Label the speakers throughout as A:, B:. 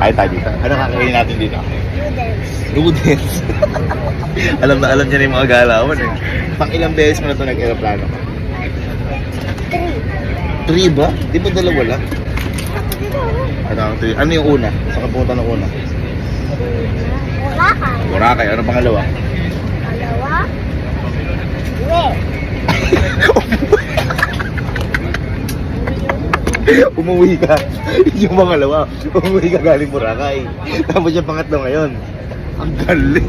A: Kahit tayo dito. Ano kakainin natin dito?
B: Noodles.
A: Noodles. alam niya na yung mga galawan eh. Pang ilang beses mo na ito nag-aeroplano?
B: 3.
A: 3 ba? Di ba dalawa lang? Ano yung una? Saan ka pumunta ng una?
B: Boracay.
A: Boracay. Ano pangalawa?
B: Dalawa. Uwi.
A: Umuwi ka. Yung pangalawa. Umuwi ka galing Boracay. Tapos yung pangatlo ngayon. Ang galing.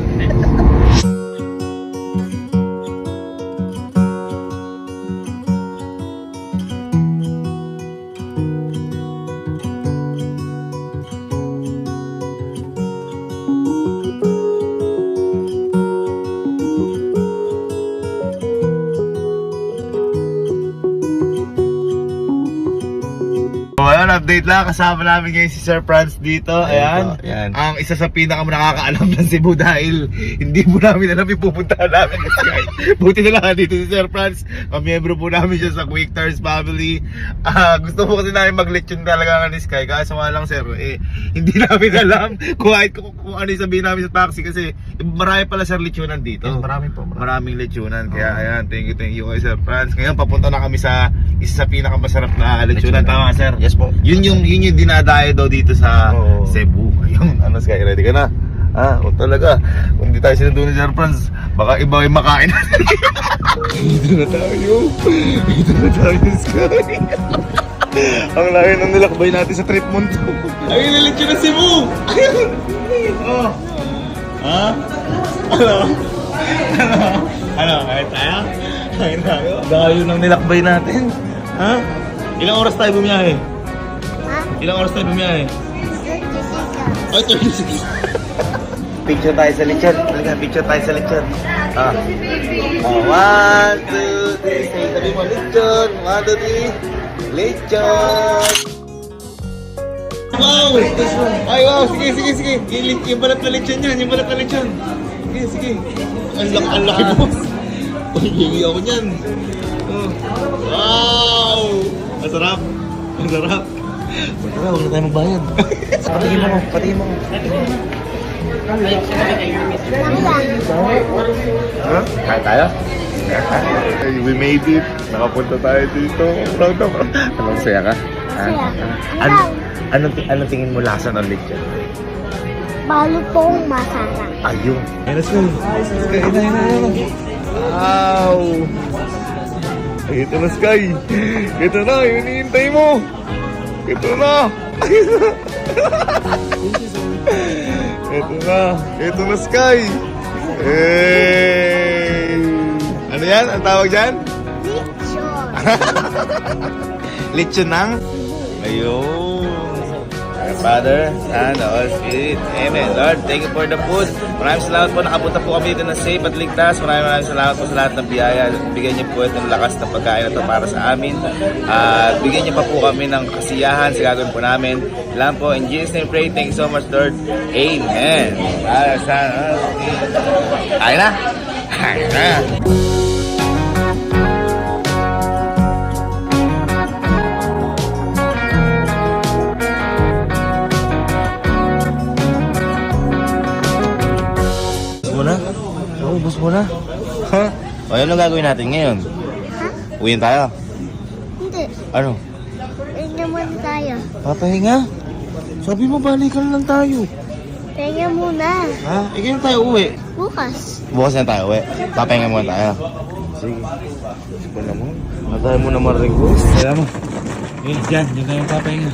A: Ayan, update lang. Kasama namin ngayon si Sir Franz dito. Ayan.
C: Ayan.
A: Ang isa sa pinaka nakakaalam ng Cebu dahil hindi mo namin alam yung pupuntahan namin ni Sky. Buti na lang dito si Sir Franz. Miyembro po namin siya sa Quick Tires family. Gusto po kasi namin mag-lechon talaga ni Sky. Kaso nga lang sir, hindi namin alam kung ano yung sabihin namin sa taxi kasi marami pala sir lechonan dito.
C: Yes, marami po.
A: Maraming lechonan. Kaya ayan, thank you kay Sir Franz. Ngayon papunta na kami sa isa sa pinakamasarap na lechonan. Tama sir?
C: Yes po.
A: Yun yung dinadayo daw dito sa
C: Oo.
A: Cebu. Ayun, ano Sky, ready ka na? O talaga, kung di tayo sinundo ni Sir Franz, baka iba yung makain natin. Dito na tayo. Dito na tayo, Sky. Ang layo ng nilakbay natin sa trip mundo. Ay, nilit yun na Cebu! Oh. Ha? Ano? Kahit tayo? Kahit tayo? Layo ng nilakbay natin. Ha? Ilang oras tayo bumiyahe?
B: Ha?
A: Ilang oras tayo bumiyahe?
B: 36.
A: Ay, 36. Picture tayo sa lechon. Talaga, picture tayo sa lechon. 1, 2, 3. Say, sabi mo, lechon. 1, 2, 3. Lechon. Wow! Ay, wow! Sige. Yung balat na lechon yan. Yung balat na lechon. Sige. Ang laki boss. Uy, hingi ako niyan. Wow! Ang sarap. Tara, huwag na tayo magbayad. Patingin mo. Ha? Kaya tayo? Hey, we made it. Nakapunta tayo dito. Proud ako. Anong saya ka? Anong tingin mo lasa ng lechon?
B: Balutong masarap.
A: Ayun. Ayun, let's go. Ayun. Wow! Ito na, Sky. Ito na, yung hinihintay mo. Ito na. Ito na, Sky. Hey! Ano yan? Ang tawag dyan?
B: Lechon.
A: Lechon ng? Ayun. Father, Son, Holy Spirit. Amen. Lord, thank you for the food. Maraming salamat po. Nakapunta po kami dito na safe at ligtas. Maraming salamat po sa lahat ng biyaya. Bigyan niyo po itong lakas ng pagkain na ito para sa amin. At bigyan niyo pa po kami ng kasiyahan sa gagawin po namin. Lang po. In Jesus' name pray. Thank you so much, Lord. Amen. Father, Son, Holy Spirit. Kain na. Ubus mo na? Ha? O, ano gagawin natin ngayon?
B: Ha?
A: Uwiin tayo?
B: Hindi.
A: Ano?
B: Tingnan muna tayo.
A: Papahinga? Sabi mo, balikan lang tayo.
B: Tingnan muna.
A: Ha? Kailan tayo uwi?
B: Bukas.
A: Bukas na tayo uwi. Papahinga muna tayo. Sige. Sige naman. Matay mo naman rin ko. Kaya mo. Diyan tayo papahinga.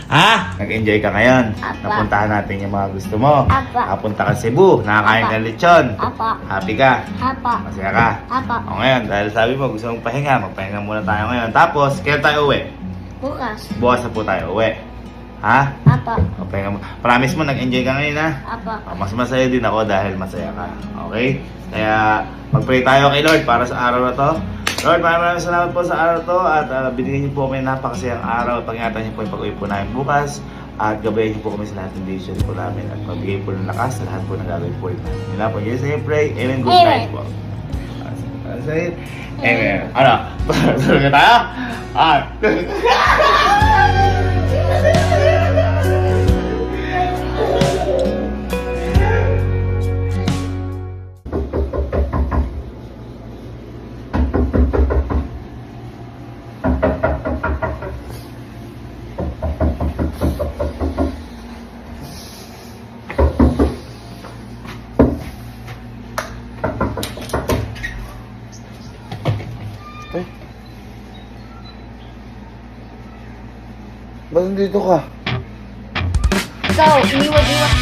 A: Ha? Nag-enjoy ka ngayon?
B: Apa.
A: Napuntahan natin yung mga gusto mo.
B: Apa.
A: Napunta ka sa Cebu. Nakakain
B: Apa.
A: ka ng lechon.
B: Apa.
A: Happy ka?
B: Apa.
A: Masaya ka?
B: Apa.
A: O ngayon, dahil sabi mo gusto mong pahinga, magpahinga muna tayo ngayon. Tapos, kailan tayo uwi?
B: Bukas.
A: Bukas na po tayo uwi. Ha?
B: Apa.
A: O, pahinga mo. Promise mo, nag-enjoy ka ngayon ha?
B: Apa.
A: O, mas masaya din ako dahil masaya ka. Okay? Kaya, mag-pray tayo kay Lord para sa araw na to. Lord, maraming salamat po sa araw to at binigyan niyo po kami napakasayang araw. Pag-ingatan niyo po yung pag-uwi po namin bukas. At gabayan niyo po kami sa lahat ng decision po namin at magbigay po ng lakas sa lahat po ng gagawin po ito. Yun lang po. Yes, I pray. Amen. Good night po. Say it. Amen. Ano? Tulog na tayo? Ba't nandito ka?
C: Ikaw, iniwag-iwag.